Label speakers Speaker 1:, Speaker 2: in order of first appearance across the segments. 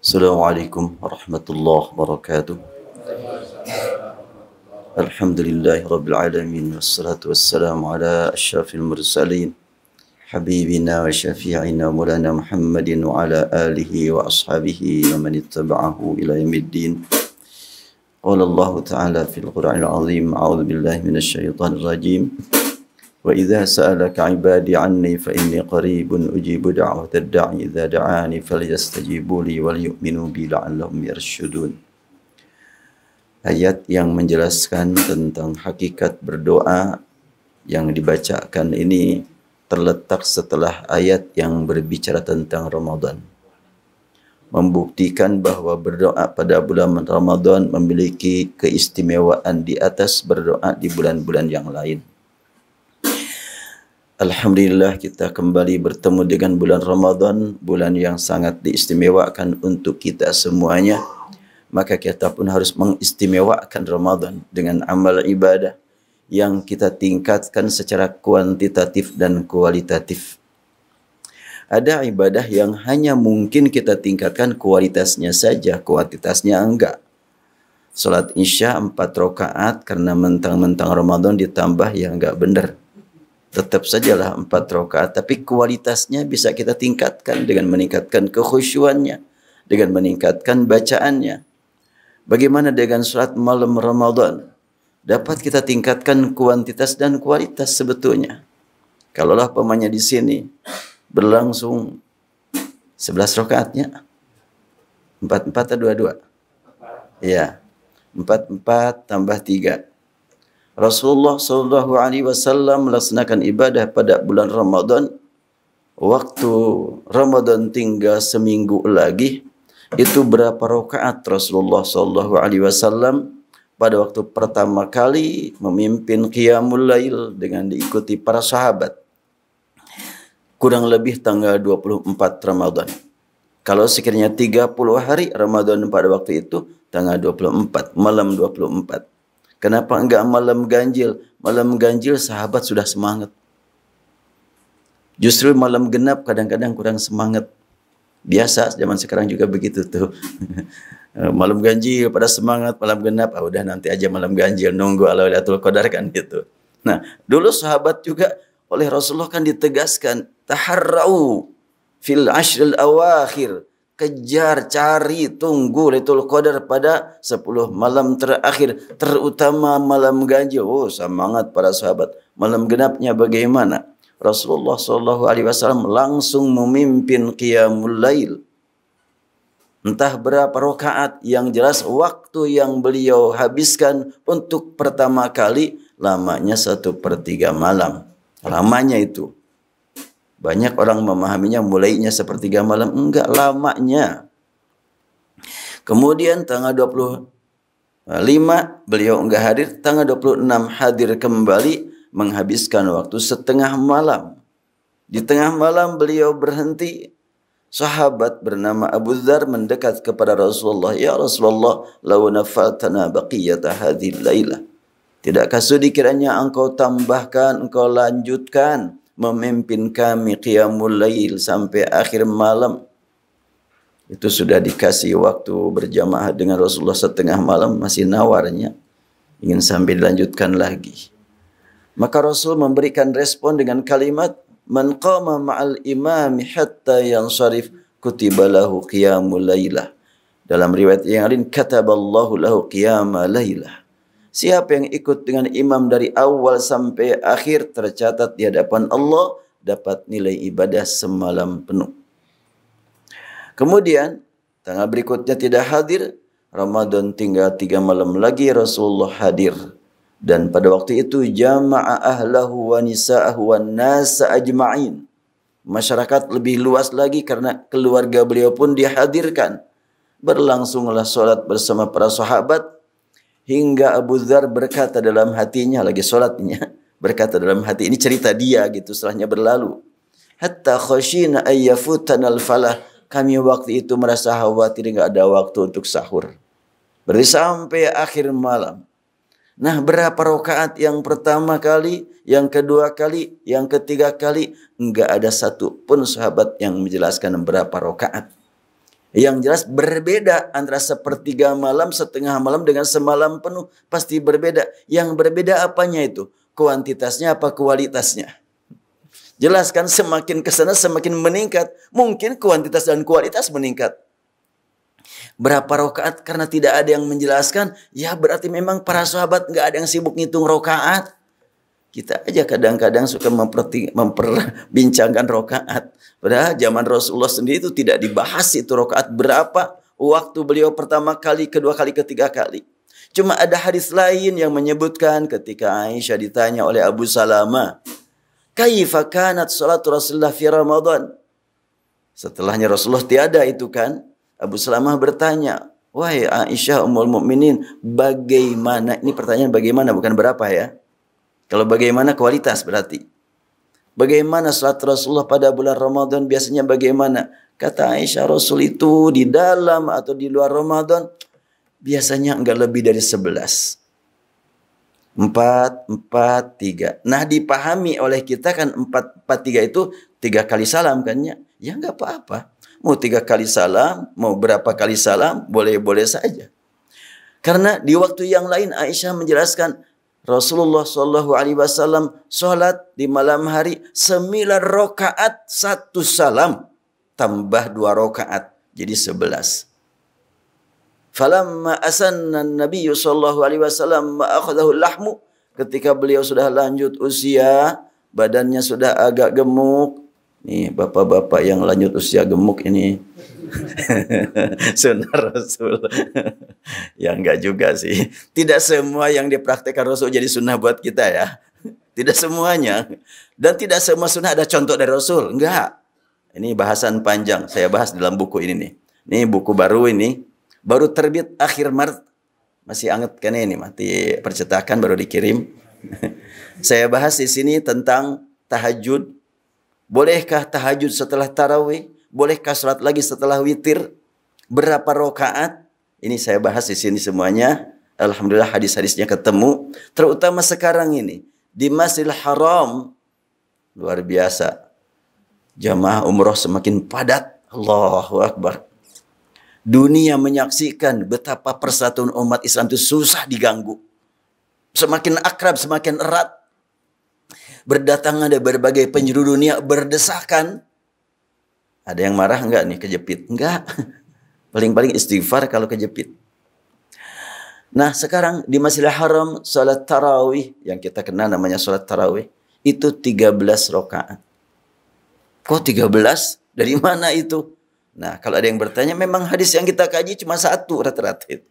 Speaker 1: Assalamualaikum warahmatullahi wabarakatuh. Alhamdulillahi rabbil alamin wassalatu wassalamu ala asyrafil mursalin habibina wa syafi'ina maulana Muhammadin wa ala alihi wa ashabihi wa man ittaba'ahu ila yaumiddin. Qala Allah ta'ala fil Qur'anil azim, a'udzu billahi minasy syaithanir rajim. Wa idza sa'alaka 'ibadi 'anni fa inni qaribun ujibu da'watad da'i idza da'ani falyastajibu li wal yu'minu bi la'allahum yarshudun. Ayat yang menjelaskan tentang hakikat berdoa yang dibacakan ini terletak setelah ayat yang berbicara tentang Ramadan, membuktikan bahwa berdoa pada bulan Ramadan memiliki keistimewaan di atas berdoa di bulan-bulan yang lain. Alhamdulillah kita kembali bertemu dengan bulan Ramadan, bulan yang sangat diistimewakan untuk kita semuanya. Maka kita pun harus mengistimewakan Ramadan dengan amal ibadah yang kita tingkatkan secara kuantitatif dan kualitatif. Ada ibadah yang hanya mungkin kita tingkatkan kualitasnya saja, kuantitasnya enggak. Salat Isya 4 rakaat karena mentang-mentang Ramadan ditambah ya enggak benar. Tetap sajalah 4 rakaat, tapi kualitasnya bisa kita tingkatkan dengan meningkatkan kekhusyuannya, dengan meningkatkan bacaannya. Bagaimana dengan salat malam Ramadan? Dapat kita tingkatkan kuantitas dan kualitas sebetulnya. Kalaulah pamannya di sini berlangsung 11 rakaatnya, 4 atau 22? Ya, 4 tambah 3. Rasulullah SAW melaksanakan ibadah pada bulan Ramadan. Waktu Ramadan tinggal seminggu lagi, itu berapa rakaat Rasulullah SAW pada waktu pertama kali memimpin Qiyamul Lail dengan diikuti para sahabat. Kurang lebih tanggal 24 Ramadan. Kalau sekiranya 30 hari Ramadan pada waktu itu, tanggal 24, malam 24. Kenapa enggak malam ganjil? Malam ganjil sahabat sudah semangat. Justru malam genap kadang-kadang kurang semangat. Biasa zaman sekarang juga begitu tuh. Malam ganjil pada semangat, malam genap udah nanti aja malam ganjil, nunggu Lailatul Qadar kan gitu. Nah, dulu sahabat juga oleh Rasulullah kan ditegaskan, taharrau fil ashril awakhir. Kejar, cari, tunggu Lailatul Qadar pada 10 malam terakhir, terutama malam ganjil. Oh, semangat para sahabat. Malam genapnya bagaimana? Rasulullah SAW langsung memimpin Qiyamul Lail. Entah berapa rakaat, yang jelas waktu yang beliau habiskan untuk pertama kali lamanya 1/3 malam. Lamanya itu. Banyak orang memahaminya mulainya 1/3 malam. Enggak, lamanya. Kemudian tanggal 25 beliau enggak hadir. Tanggal 26 hadir kembali, menghabiskan waktu setengah malam. Di tengah malam beliau berhenti. Sahabat bernama Abu Dzar mendekat kepada Rasulullah. Ya Rasulullah, law nafatana baqiyata hadhil lailah. Tidakkah sudi kiranya engkau tambahkan, engkau lanjutkan memimpin kami Qiyamul Lail sampai akhir malam. Itu sudah dikasih waktu berjamaah dengan Rasulullah setengah malam, masih nawarnya ingin sambil dilanjutkan lagi. Maka Rasul memberikan respon dengan kalimat, man qama ma'al imami hatta yansharif kutiba lahu qiyamul lailah. Dalam riwayat yang lain, kataballahu lahu qiyama lailah. Siapa yang ikut dengan imam dari awal sampai akhir, tercatat di hadapan Allah dapat nilai ibadah semalam penuh. Kemudian tanggal berikutnya tidak hadir. Ramadan tinggal 3 malam lagi Rasulullah hadir. Dan pada waktu itu jama'a ahlahu wa nisa'ahu wa nasa ajma'in. Masyarakat lebih luas lagi karena keluarga beliau pun dihadirkan. Berlangsunglah solat bersama para sahabat. Hingga Abu Dzar berkata dalam hatinya, lagi sholatnya, berkata dalam hati, ini cerita dia gitu setelahnya berlalu. Hatta khashina ayyafutanal falah. Kami waktu itu merasa khawatir enggak ada waktu untuk sahur. Berarti sampai akhir malam. Nah, berapa rakaat yang pertama kali, yang kedua kali, yang ketiga kali, enggak ada satu pun sahabat yang menjelaskan berapa rakaat. Yang jelas berbeda antara sepertiga malam, setengah malam dengan semalam penuh. Pasti berbeda. Yang berbeda apanya itu? Kuantitasnya apa kualitasnya? Jelas kan semakin ke sana semakin meningkat. Mungkin kuantitas dan kualitas meningkat. Berapa rokaat karena tidak ada yang menjelaskan. Ya berarti memang para sahabat nggak ada yang sibuk ngitung rokaat. Kita aja kadang-kadang suka memperbincangkan rokaat. Padahal zaman Rasulullah sendiri itu tidak dibahas itu rokaat berapa. Waktu beliau pertama kali, kedua kali, ketiga kali. Cuma ada hadis lain yang menyebutkan ketika Aisyah ditanya oleh Abu Salamah. Kaifa kanat salat Rasulullah fi Ramadan? Setelahnya Rasulullah tiada itu kan. Abu Salamah bertanya. Wahai Aisyah Ummul Mukminin, bagaimana? Ini pertanyaan bagaimana bukan berapa ya. Kalau bagaimana kualitas berarti. Bagaimana salat Rasulullah pada bulan Ramadan biasanya bagaimana? Kata Aisyah, Rasul itu di dalam atau di luar Ramadan biasanya enggak lebih dari 11. 4, 4, 3. Nah dipahami oleh kita kan 4, 4, 3 itu 3 kali salam kan ya. Ya enggak apa-apa. Mau 3 kali salam, mau berapa kali salam, boleh-boleh saja. Karena di waktu yang lain Aisyah menjelaskan Rasulullah SAW sholat di malam hari 9 rakaat 1 salam tambah 2 rakaat jadi 11. Falamma asanna Nabi SAW ma'akhadahu lahmu, ketika beliau sudah lanjut usia, badannya sudah agak gemuk. Nih bapak-bapak yang lanjut usia gemuk ini sunnah Rasul. Ya enggak juga sih. Tidak semua yang dipraktekkan Rasul jadi sunnah buat kita ya. Tidak semuanya. Dan tidak semua sunnah ada contoh dari Rasul. Enggak. Ini bahasan panjang. Saya bahas dalam buku ini nih. Ini buku baru ini. Baru terbit akhir Maret. Masih anget kan ini. Mati percetakan baru dikirim. Saya bahas di sini tentang tahajud. Bolehkah tahajud setelah tarawih? Bolehkah sholat lagi setelah witir? Berapa rakaat? Ini saya bahas di sini semuanya. Alhamdulillah hadis-hadisnya ketemu. Terutama sekarang ini. Di Masjidil Haram. Luar biasa. Jamaah umroh semakin padat. Allahu Akbar. Dunia menyaksikan betapa persatuan umat Islam itu susah diganggu. Semakin akrab, semakin erat. Berdatangan dari berbagai penjuru dunia berdesakan. Ada yang marah enggak nih kejepit? Enggak. Paling-paling istighfar kalau kejepit. Nah sekarang di Masjidil Haram salat tarawih yang kita kenal namanya salat tarawih itu 13 rakaat. Kok 13? Dari mana itu? Nah kalau ada yang bertanya memang hadis yang kita kaji cuma satu rata-rata itu.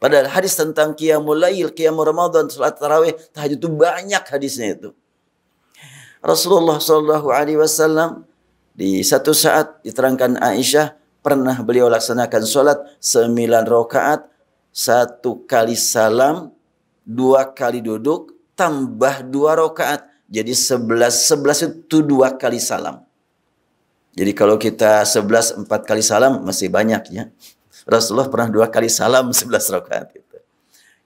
Speaker 1: Padahal hadis tentang qiyamul lail, qiyamul Ramadan, salat tarawih, tahajud itu banyak hadisnya itu. Rasulullah SAW di satu saat diterangkan Aisyah pernah beliau laksanakan sholat 9 rakaat 1 kali salam 2 kali duduk tambah 2 rakaat jadi 11 itu 2 kali salam. Jadi kalau kita 11 4 kali salam masih banyak ya. Rasulullah pernah 2 kali salam 11 rakaat itu.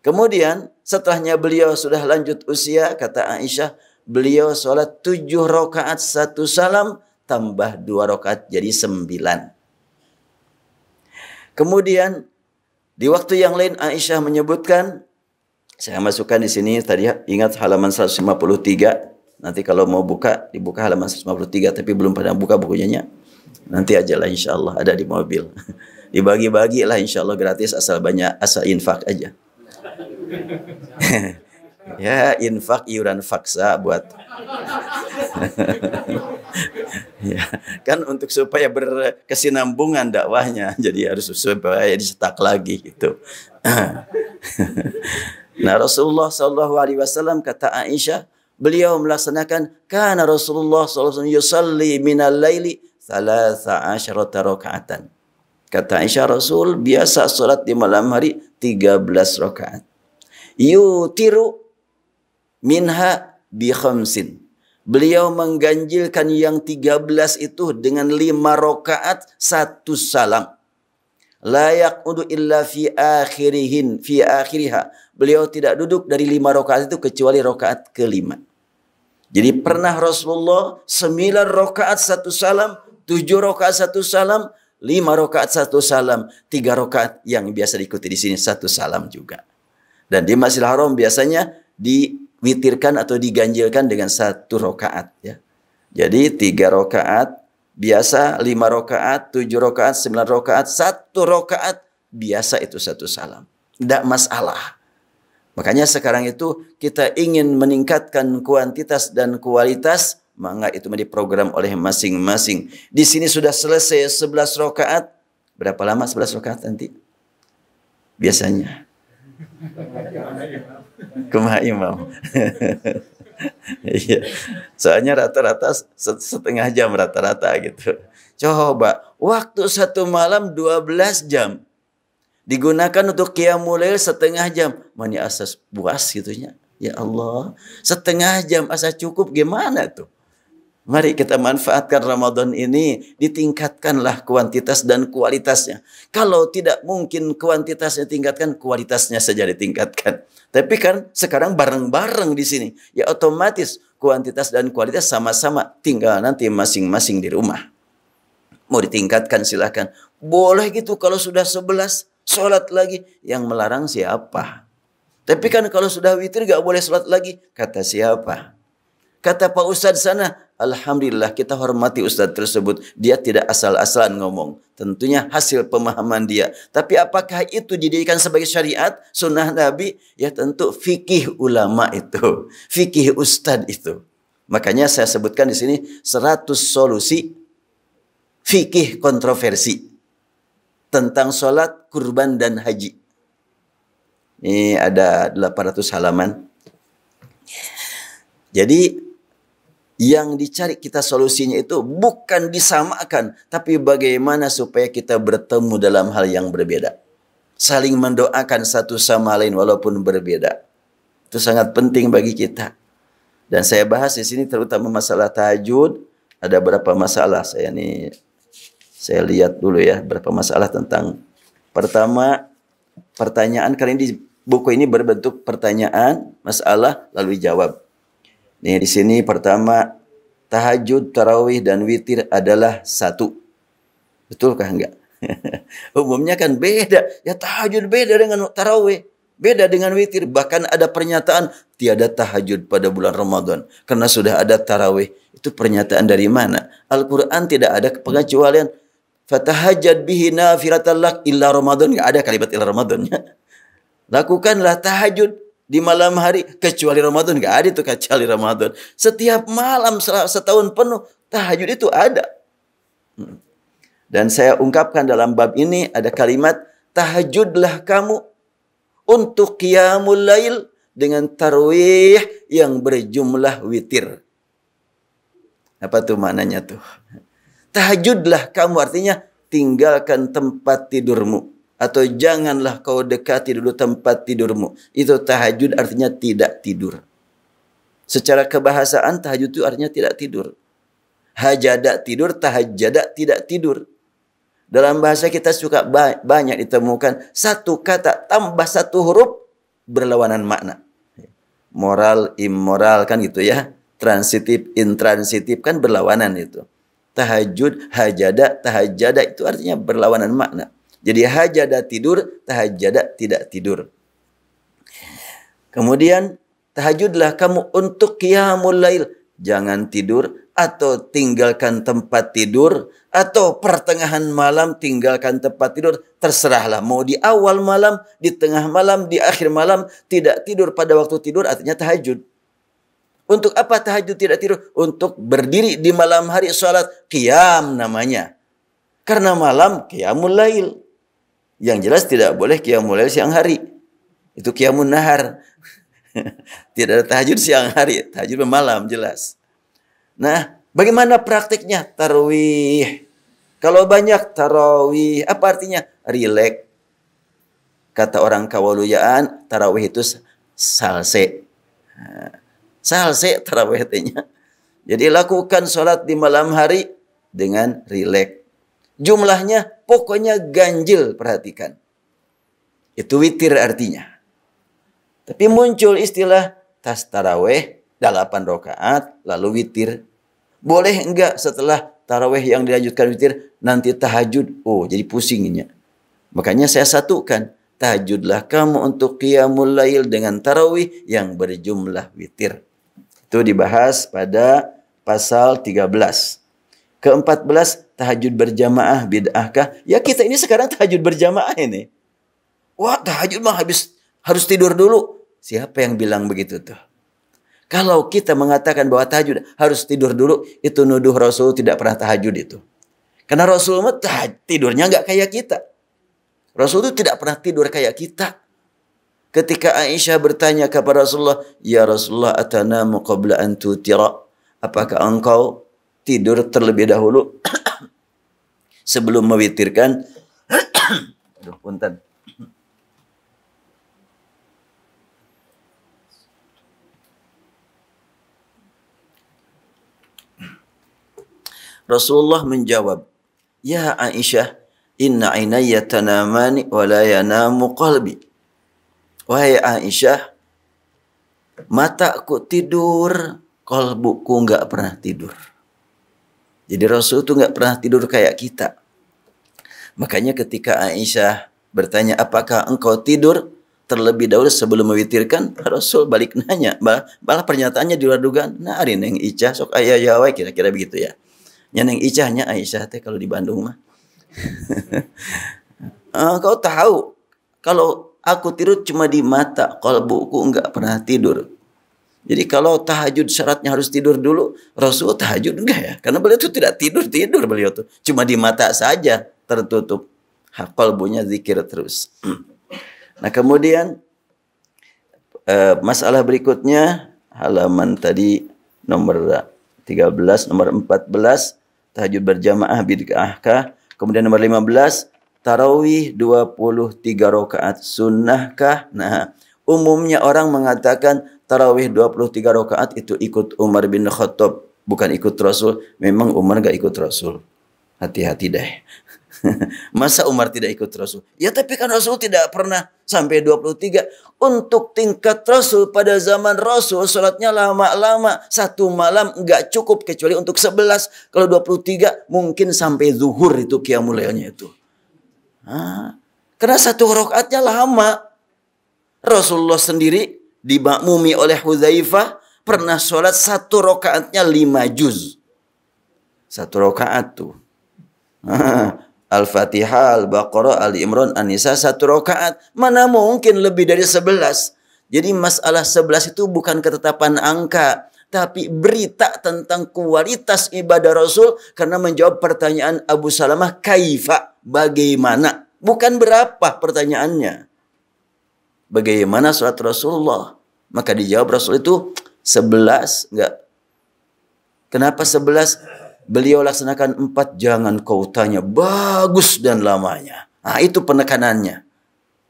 Speaker 1: Kemudian setelahnya beliau sudah lanjut usia kata Aisyah beliau sholat 7 rakaat 1 salam tambah 2 rakaat jadi 9. Kemudian di waktu yang lain Aisyah menyebutkan, saya masukkan di sini tadi ingat halaman 153. Nanti kalau mau buka dibuka halaman 153 tapi belum pada buka bukunya. Nanti aja lah insyaallah ada di mobil. Dibagi-bagi lah insyaallah gratis asal banyak asal infak aja. Ya infak iuran faksa buat ya, kan untuk supaya berkesinambungan dakwahnya jadi harus supaya dicetak lagi gitu. Nah Rasulullah SAW kata Aisyah beliau melaksanakan karena Rasulullah SAW yusalli minal laili 13 rakaatan. Kata Aisyah Rasul biasa salat di malam hari 13 rakaat. Yutiru minha bi khamsin. Beliau mengganjilkan yang 13 itu dengan 5 rakaat 1 salam. La yaqudu illa fi akhiriha. Beliau tidak duduk dari 5 rakaat itu kecuali rakaat kelima. Jadi pernah Rasulullah 9 rakaat 1 salam, 7 rakaat 1 salam, 5 rakaat 1 salam, 3 rakaat yang biasa diikuti di sini 1 salam juga. Dan di Masjidil Haram biasanya diwitirkan atau diganjilkan dengan 1 rakaat ya. Jadi 3 rakaat biasa, 5 rakaat, 7 rakaat, 9 rakaat, 1 rakaat biasa itu 1 salam. Tidak masalah. Makanya sekarang itu kita ingin meningkatkan kuantitas dan kualitas, maka itu menjadi program oleh masing-masing. Di sini sudah selesai 11 rakaat. Berapa lama 11 rakaat nanti? Biasanya. Kumaha imam. Iya. Soalnya rata-rata setengah jam rata-rata gitu. Coba waktu 1 malam 12 jam digunakan untuk qiyamul lail setengah jam. Mana asas puas gitunya. Ya Allah, setengah jam asa cukup gimana tuh? Mari kita manfaatkan Ramadan ini, ditingkatkanlah kuantitas dan kualitasnya. Kalau tidak mungkin kuantitasnya tingkatkan, kualitasnya saja ditingkatkan. Tapi kan sekarang bareng-bareng di sini, ya otomatis kuantitas dan kualitas sama-sama, tinggal nanti masing-masing di rumah. Mau ditingkatkan silahkan. Boleh gitu kalau sudah 11, sholat lagi. Yang melarang siapa? Tapi kan kalau sudah witir gak boleh sholat lagi. Kata siapa? Kata Pak Ustadz sana, alhamdulillah kita hormati Ustadz tersebut. Dia tidak asal-asalan ngomong. Tentunya hasil pemahaman dia. Tapi apakah itu dijadikan sebagai syariat, sunnah Nabi? Ya tentu fikih ulama itu. Fikih Ustadz itu. Makanya saya sebutkan di sini 100 solusi fikih kontroversi tentang sholat, kurban, dan haji. Ini ada 800 halaman. Jadi yang dicari kita solusinya itu bukan disamakan, tapi bagaimana supaya kita bertemu dalam hal yang berbeda. Saling mendoakan satu sama lain walaupun berbeda. Itu sangat penting bagi kita. Dan saya bahas di sini terutama masalah tahajud. Ada berapa masalah saya lihat dulu ya, berapa masalah tentang. Pertama, pertanyaan kali ini di buku ini berbentuk pertanyaan, masalah lalu dijawab. Nih di sini pertama, tahajud, tarawih, dan witir adalah satu. Betulkah enggak? Umumnya kan beda. Ya tahajud beda dengan tarawih. Beda dengan witir. Bahkan ada pernyataan tiada tahajud pada bulan Ramadan. Karena sudah ada tarawih. Itu pernyataan dari mana? Al-Quran tidak ada pengecualian. Fatahajjad bihi nafilatan lak illa Ramadan. Enggak ada kalimat illa Ramadannya. Lakukanlah tahajud di malam hari kecuali Ramadan. Enggak ada itu kecuali Ramadan. Setiap malam setahun penuh tahajud itu ada. Dan saya ungkapkan dalam bab ini ada kalimat tahajudlah kamu untuk qiyamul lail dengan tarawih yang berjumlah witir. Apa tuh maknanya tuh? Tahajudlah kamu artinya tinggalkan tempat tidurmu. Atau janganlah kau dekati dulu tempat tidurmu. Itu tahajud artinya tidak tidur. Secara kebahasaan tahajud itu artinya tidak tidur. Hajada tidur, tahajjada tidak tidur. Dalam bahasa kita suka banyak ditemukan satu kata tambah satu huruf berlawanan makna. Moral, immoral kan gitu ya. Transitif, intransitif kan berlawanan itu. Tahajud, hajada, tahajjada itu artinya berlawanan makna. Jadi hajada tidur, tahajjada tidak tidur. Kemudian tahajudlah kamu untuk qiyamul lail. Jangan tidur atau tinggalkan tempat tidur atau pertengahan malam tinggalkan tempat tidur. Terserahlah mau di awal malam, di tengah malam, di akhir malam tidak tidur pada waktu tidur artinya tahajud. Untuk apa tahajud tidak tidur? Untuk berdiri di malam hari sholat qiyam namanya. Karena malam qiyamul lail. Yang jelas tidak boleh qiyamul lail siang hari. Itu qiyamun nahar. Tidak ada tahajud siang hari. Tahajud malam jelas. Nah, bagaimana praktiknya? Tarawih. Kalau banyak tarawih, apa artinya? Rileks. Kata orang Kawaluyaan, tarawih itu salse. Salse tarawih artinya. Jadi lakukan sholat di malam hari dengan rileks. Jumlahnya pokoknya ganjil, perhatikan. Itu witir artinya. Tapi muncul istilah tas tarawih 8 rakaat lalu witir. Boleh enggak setelah tarawih yang dilanjutkan witir, nanti tahajud. Oh, jadi pusingnya. Makanya saya satukan. Tahajudlah kamu untuk qiyamul lail dengan tarawih yang berjumlah witir. Itu dibahas pada pasal 13. Ke-14, tahajud berjamaah bid'ahkah? Ya kita ini sekarang tahajud berjamaah ini. Wah, tahajud mah harus tidur dulu. Siapa yang bilang begitu tuh? Kalau kita mengatakan bahwa tahajud harus tidur dulu, itu nuduh Rasul tidak pernah tahajud itu. Karena Rasul mah tidurnya nggak kayak kita. Rasul itu tidak pernah tidur kayak kita. Ketika Aisyah bertanya kepada Rasulullah, "Ya Rasulullah, atanamu qabla an tutira?" Apakah engkau tidur terlebih dahulu sebelum mewitirkan? Aduh, punten. Rasulullah menjawab, "Ya Aisyah, inna ainaya tanamani wa la yanamu qalbi." Wahai Aisyah, mataku tidur, kalbuku enggak pernah tidur. Jadi Rasul itu enggak pernah tidur kayak kita. Makanya ketika Aisyah bertanya, apakah engkau tidur terlebih dahulu sebelum mewitirkan? Rasul balik nanya, malah pernyataannya di luar dugaan. Nah, ari neng Icah sok aya Jawa kira-kira begitu ya. Neng Icahnya Aisyah teh kalau di Bandung mah. Kau tahu kalau aku tidur cuma di mata, kalbuku enggak pernah tidur. Jadi kalau tahajud syaratnya harus tidur dulu, Rasul tahajud enggak ya? Karena beliau itu tidak tidur beliau tuh. Cuma di mata saja tertutup. Kalbunya zikir terus. Nah kemudian masalah berikutnya halaman tadi nomor 13, nomor 14 tahajud berjamaah bid'ahkah? Kemudian nomor 15 tarawih 23 rakaat sunnahkah? Nah, umumnya orang mengatakan tarawih 23 rakaat itu ikut Umar bin Khattab, bukan ikut Rasul. Memang Umar gak ikut Rasul. Hati-hati deh. Masa Umar tidak ikut Rasul? Ya tapi kan Rasul tidak pernah sampai 23. Untuk tingkat Rasul pada zaman Rasul salatnya lama-lama. Satu malam enggak cukup kecuali untuk 11. Kalau 23 mungkin sampai zuhur itu qiyamul lailnya itu. Karena satu rakaatnya lama. Rasulullah sendiri dimakmumi oleh Hudzaifah pernah sholat satu rakaatnya 5 juz. Satu rakaat tuh. Al-Fatihah, Al-Baqarah, Ali Imran, An-Nisa satu rakaat. Mana mungkin lebih dari 11. Jadi masalah 11 itu bukan ketetapan angka, tapi berita tentang kualitas ibadah Rasul karena menjawab pertanyaan Abu Salamah, kaifa, bagaimana? Bukan berapa pertanyaannya. Bagaimana salat Rasulullah? Maka dijawab Rasul itu 11, enggak. Kenapa 11? Beliau laksanakan 4, jangan kau tanya bagus dan lamanya. Nah, itu penekanannya.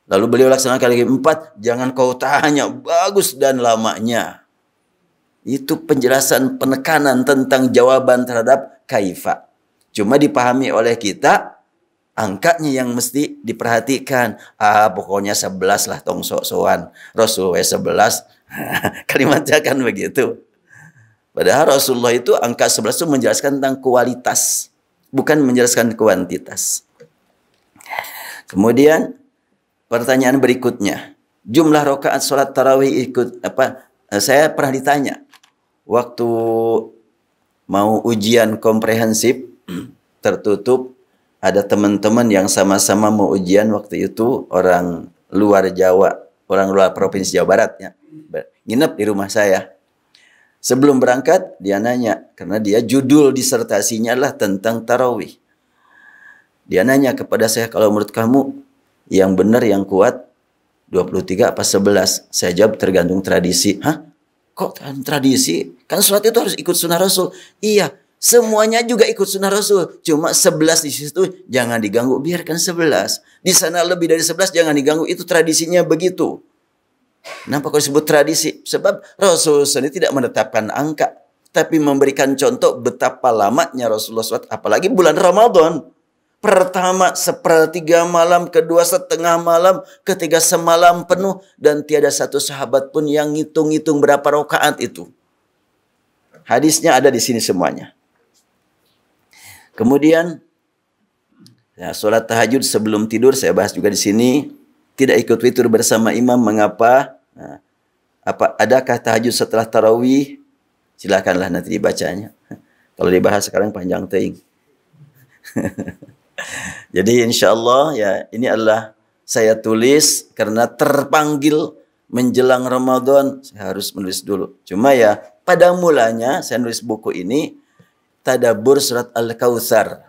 Speaker 1: Lalu beliau laksanakan lagi 4, jangan kau tanya bagus dan lamanya. Itu penjelasan penekanan tentang jawaban terhadap kaifa. Cuma dipahami oleh kita, angkanya yang mesti diperhatikan. Pokoknya 11 lah tong sok-sokan. Rasul 11. Kalimatnya kan begitu. Padahal Rasulullah itu angka 11 itu menjelaskan tentang kualitas, bukan menjelaskan kuantitas. Kemudian pertanyaan berikutnya, jumlah rakaat salat tarawih ikut apa? Saya pernah ditanya waktu mau ujian komprehensif tertutup, ada teman-teman yang sama-sama mau ujian waktu itu, orang luar Jawa, orang luar provinsi Jawa Barat ya. Nginep di rumah saya. Sebelum berangkat, dia nanya, karena dia judul disertasinya lah tentang tarawih. Dia nanya kepada saya, kalau menurut kamu, yang benar, yang kuat, 23 apa 11? Saya jawab, tergantung tradisi. Hah? Kok tradisi? Kan sholat itu harus ikut sunnah Rasul. Iya, semuanya juga ikut sunnah Rasul. Cuma 11 di situ, jangan diganggu, biarkan 11. Di sana lebih dari 11, jangan diganggu, itu tradisinya begitu. Kenapa kau disebut tradisi? Sebab Rasul sendiri tidak menetapkan angka, tapi memberikan contoh betapa lamanya Rasulullah SAW. Apalagi bulan Ramadan. Pertama 1/3 malam, kedua 1/2 malam, ketiga semalam penuh. Dan tiada satu sahabat pun yang ngitung-ngitung berapa rakaat itu. Hadisnya ada di sini semuanya. Kemudian ya, sholat tahajud sebelum tidur saya bahas juga di sini. Tidak ikut witir bersama imam, mengapa? Nah, adakah tahajud setelah tarawih? Silakanlah nanti dibacanya. Kalau dibahas sekarang panjang teing. Jadi insya Allah ya ini adalah saya tulis karena terpanggil menjelang Ramadan. Saya harus menulis dulu. Cuma ya pada mulanya saya nulis buku ini tadabbur surat Al-Kautsar.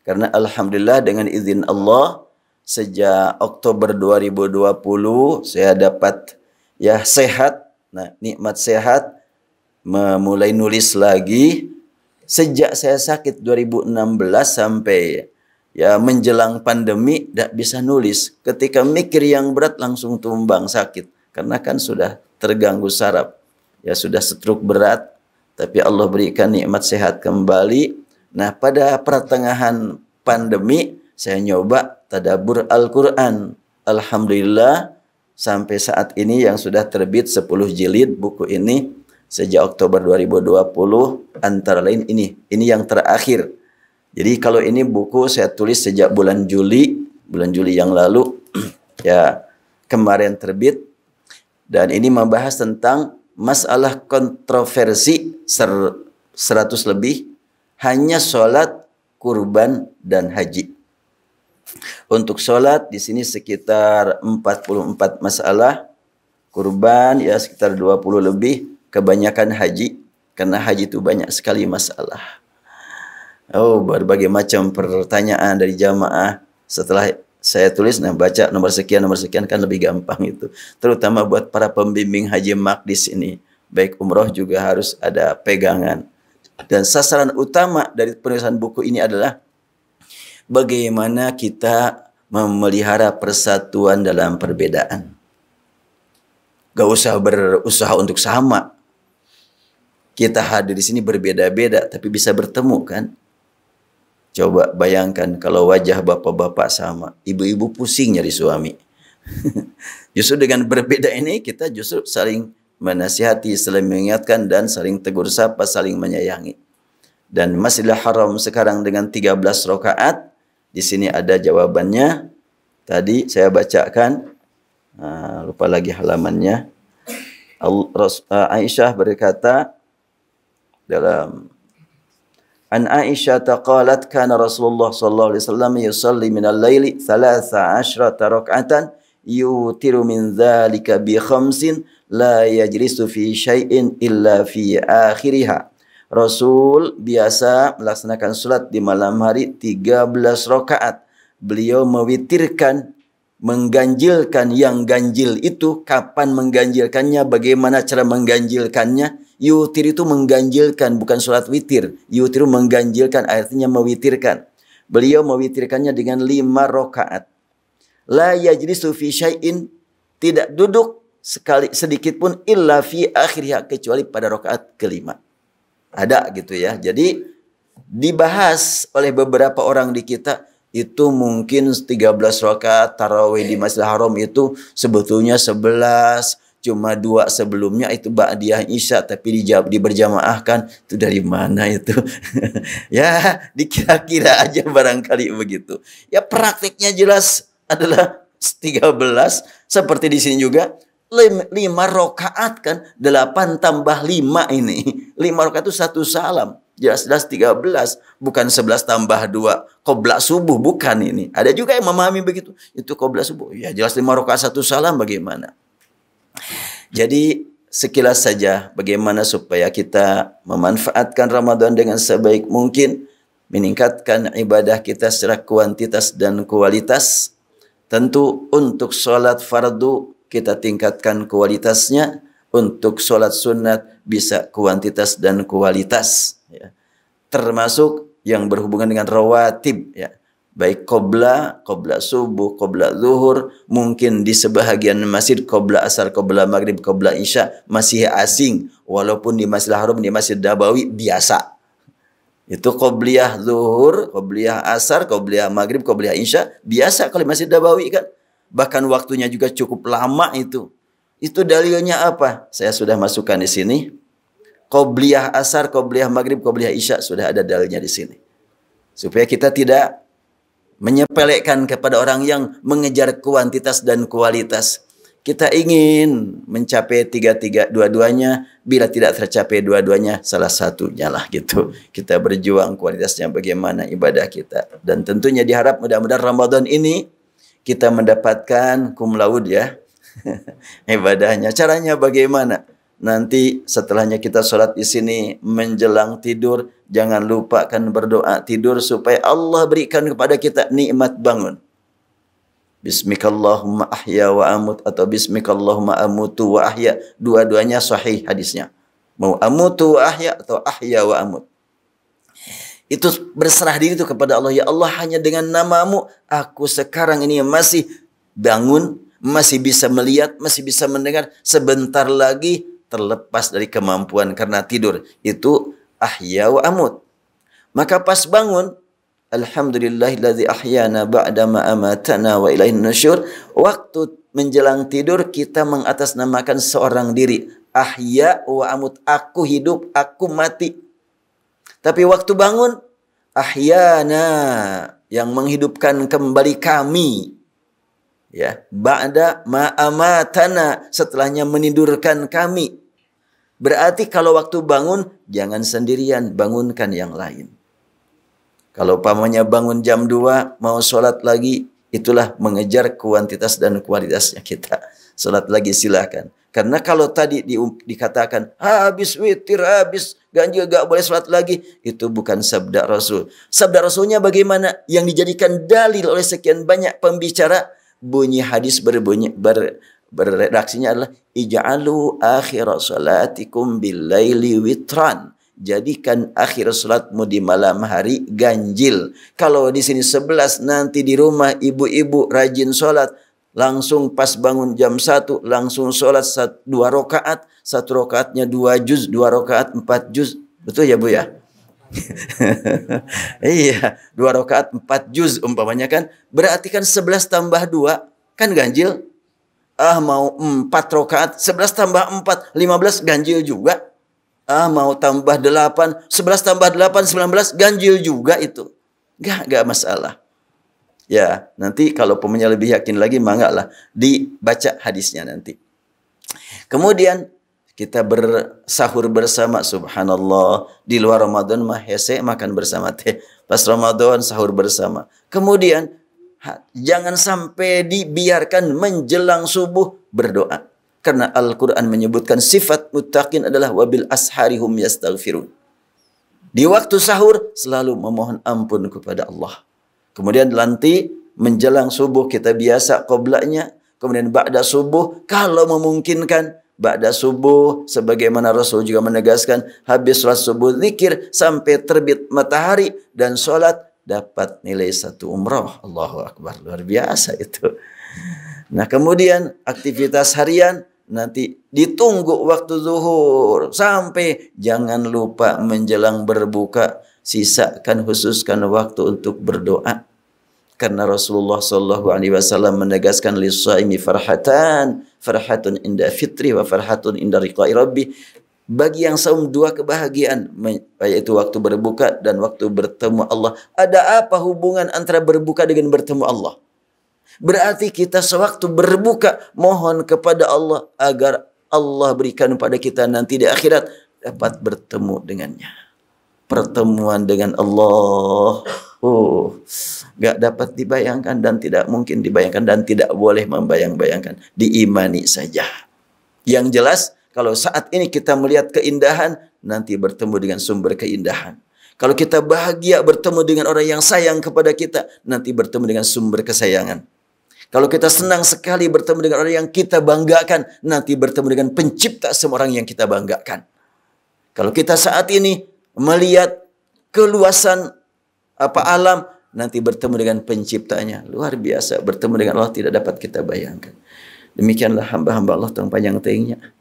Speaker 1: Karena alhamdulillah dengan izin Allah sejak Oktober 2020 saya dapat ya sehat. Nah, nikmat sehat, memulai nulis lagi. Sejak saya sakit 2016 sampai ya menjelang pandemi tidak bisa nulis. Ketika mikir yang berat langsung tumbang sakit. Karena kan sudah terganggu saraf. Ya sudah stroke berat. Tapi Allah berikan nikmat sehat kembali. Nah pada pertengahan pandemi saya nyoba tadabbur Al-Quran. Alhamdulillah sampai saat ini yang sudah terbit 10 jilid buku ini. Sejak Oktober 2020 antara lain ini yang terakhir. Jadi kalau ini buku saya tulis sejak bulan Juli yang lalu ya kemarin terbit dan ini membahas tentang masalah kontroversi 100 lebih hanya sholat, kurban dan haji. Untuk sholat di sini sekitar 44 masalah, kurban ya sekitar 20 lebih. Kebanyakan haji, karena haji itu banyak sekali masalah. Oh, berbagai macam pertanyaan dari jamaah. Setelah saya tulis, nah baca nomor sekian kan lebih gampang itu. Terutama buat para pembimbing haji makdis ini. Baik umroh juga harus ada pegangan. Dan sasaran utama dari penulisan buku ini adalah bagaimana kita memelihara persatuan dalam perbedaan. Gak usah berusaha untuk sama. Kita hadir di sini berbeda-beda, tapi bisa bertemu kan? Coba bayangkan kalau wajah bapak-bapak sama, ibu-ibu pusing nyari suami. Justru dengan berbeda ini kita justru saling menasihati, saling mengingatkan dan saling tegur sapa, saling menyayangi. Dan Masjidil Haram sekarang dengan 13 rakaat, di sini ada jawabannya. Tadi saya bacakan, lupa lagi halamannya. Aisyah berkata dalam An Aisyah qalat kana Rasulullah sallallahu alaihi wasallam yusalli min al-laili 13 rak'atan yutiru min dzalika bi khamsin la yajlisu fi syai'in illa fi akhiriha. Rasul biasa melaksanakan salat di malam hari 13 rakaat. Beliau mewitirkan, mengganjilkan yang ganjil itu. Kapan mengganjilkannya, bagaimana cara mengganjilkannya? Yutir itu mengganjilkan, bukan sholat witir. Yutir mengganjilkan, artinya mewitirkan. Beliau mewitirkannya dengan 5 rakaat. La yajlisu fi syai'in, tidak duduk sekali sedikit pun illa fi akhirnya, kecuali pada rakaat kelima. Ada gitu ya. Jadi dibahas oleh beberapa orang di kita. Itu mungkin 13 rakaat tarawih di Masjidil Haram itu sebetulnya 11. Cuma 2 sebelumnya itu ba'diyah isya, tapi diberjamaahkan. Itu dari mana itu? Ya dikira-kira aja barangkali begitu. Ya praktiknya jelas adalah 13. Seperti di sini juga 5 rakaat kan. 8 tambah 5 ini. 5 rakaat itu 1 salam. Jelas-jelas 13. Bukan 11 tambah 2. Qobla subuh. Bukan ini. Ada juga yang memahami begitu. Itu qobla subuh. Ya jelas 5 rakaat 1 salam bagaimana. Jadi sekilas saja bagaimana supaya kita memanfaatkan Ramadan dengan sebaik mungkin. Meningkatkan ibadah kita secara kuantitas dan kualitas. Tentu untuk sholat fardu kita tingkatkan kualitasnya. Untuk sholat sunat bisa kuantitas dan kualitas. Ya. Termasuk yang berhubungan dengan rawatib. Ya. Baik qobla subuh, qobla zuhur. Mungkin di sebahagian masjid qobla asar, qobla maghrib, qobla isya masih asing. Walaupun di Masjidil Haram, di Masjid Nabawi biasa. Itu qobliyah zuhur, qobliyah asar, qobliyah maghrib, qobliyah isya. Biasa kalau di Masjid Nabawi kan. Bahkan waktunya juga cukup lama itu. Itu dalilnya apa? Saya sudah masukkan di sini. Qobliyah asar, qobliyah maghrib, qobliyah isya sudah ada dalilnya di sini. Supaya kita tidak menyepelekan kepada orang yang mengejar kuantitas dan kualitas. Kita ingin mencapai tiga-tiga dua-duanya, bila tidak tercapai dua-duanya, salah satunya lah gitu. Kita berjuang kualitasnya bagaimana ibadah kita. Dan tentunya diharap mudah-mudahan Ramadan ini kita mendapatkan cum laude ya. Ibadahnya. Caranya bagaimana? Nanti setelahnya kita sholat di sini menjelang tidur, jangan lupakan berdoa tidur supaya Allah berikan kepada kita nikmat bangun. Bismikallahumma ahya wa amut atau bismikallahumma amutu wa ahya. Dua-duanya sahih hadisnya. Mau amutu wa ahya atau ahya wa amut. Itu berserah diri itu kepada Allah. Ya Allah, hanya dengan namamu aku sekarang ini masih bangun, masih bisa melihat, masih bisa mendengar. Sebentar lagi terlepas dari kemampuan karena tidur. Itu ahya wa amut. Maka pas bangun, alhamdulillahilladzi ahyana ba'dama amatana wa ilaihin nusyur. Waktu menjelang tidur kita mengatasnamakan seorang diri. Ahya wa amut. Aku hidup, aku mati. Tapi waktu bangun, ahyana, yang menghidupkan kembali kami. Ya, ba'da ma amatana, setelahnya menidurkan kami. Berarti kalau waktu bangun, jangan sendirian, bangunkan yang lain. Kalau pamannya bangun jam 2, mau sholat lagi, itulah mengejar kuantitas dan kualitasnya kita. Sholat lagi silakan. Karena kalau tadi dikatakan, habis witir, habis ganjil, gak boleh sholat lagi. Itu bukan sabda Rasul. Sabda Rasulnya bagaimana? Yang dijadikan dalil oleh sekian banyak pembicara. Bunyi hadis beredaksinya adalah, ij'alu akhir salatikum bil-laili witran. Jadikan akhir salatmu di malam hari ganjil. Kalau di sini 11, nanti di rumah ibu-ibu rajin salat, langsung pas bangun jam 1 langsung salat 2 rakaat, 1 rakaatnya 2 juz, 2 rakaat 4 juz. Betul ya Bu ya? Iya, 2 rakaat 4 juz umpamanya kan. Berarti kan 11 tambah 2 kan ganjil. Mau 4 rakaat, 11 tambah 4, 15 ganjil juga. Mau tambah 8, 11 tambah 8, 19, ganjil juga itu. Gak masalah. Ya, nanti kalau pemanya lebih yakin lagi, manggalah dibaca hadisnya nanti. Kemudian kita bersahur bersama, subhanallah. Di luar Ramadan mah hese makan bersama teh. Pas Ramadan sahur bersama. Kemudian jangan sampai dibiarkan menjelang subuh berdoa. Karena Al-Quran menyebutkan sifat muttaqin adalah wabil asharihum yastaghfirun. Di waktu sahur selalu memohon ampun kepada Allah. Kemudian nanti menjelang subuh kita biasa qoblanya. Kemudian ba'da subuh kalau memungkinkan. Ba'da subuh sebagaimana Rasul juga menegaskan. Habis sholat subuh zikir sampai terbit matahari. Dan sholat dapat nilai 1 umrah. Allahu Akbar. Luar biasa itu. Nah kemudian aktivitas harian nanti ditunggu waktu zuhur sampai jangan lupa menjelang berbuka sisakan khususkan waktu untuk berdoa karena Rasulullah SAW menegaskan lis-shaimi farhatun inda fitri wa farhatun inda riqa'i rabbi. Bagi yang saum 2 kebahagiaan, yaitu waktu berbuka dan waktu bertemu Allah. Ada apa hubungan antara berbuka dengan bertemu Allah? Berarti kita sewaktu berbuka mohon kepada Allah agar Allah berikan pada kita nanti di akhirat dapat bertemu dengannya. Pertemuan dengan Allah, gak dapat dibayangkan dan tidak mungkin dibayangkan dan tidak boleh membayang-bayangkan. Diimani saja. Yang jelas kalau saat ini kita melihat keindahan, nanti bertemu dengan sumber keindahan. Kalau kita bahagia bertemu dengan orang yang sayang kepada kita, nanti bertemu dengan sumber kesayangan. Kalau kita senang sekali bertemu dengan orang yang kita banggakan, nanti bertemu dengan pencipta semua orang yang kita banggakan. Kalau kita saat ini melihat keluasan alam, nanti bertemu dengan penciptanya. Luar biasa, bertemu dengan Allah tidak dapat kita bayangkan. Demikianlah hamba-hamba Allah yang panjang tengnya.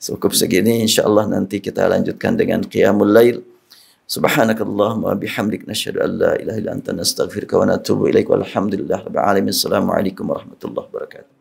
Speaker 1: Cukup segini, insyaAllah nanti kita lanjutkan dengan Qiyamul Lail. Subhanakallahumma bihamdik nasyhadu an la ilaha illa anta nastaghfiruka wa natubu ilaik walhamdulillahi rabbil alamin. Assalamualaikum warahmatullahi wabarakatuh.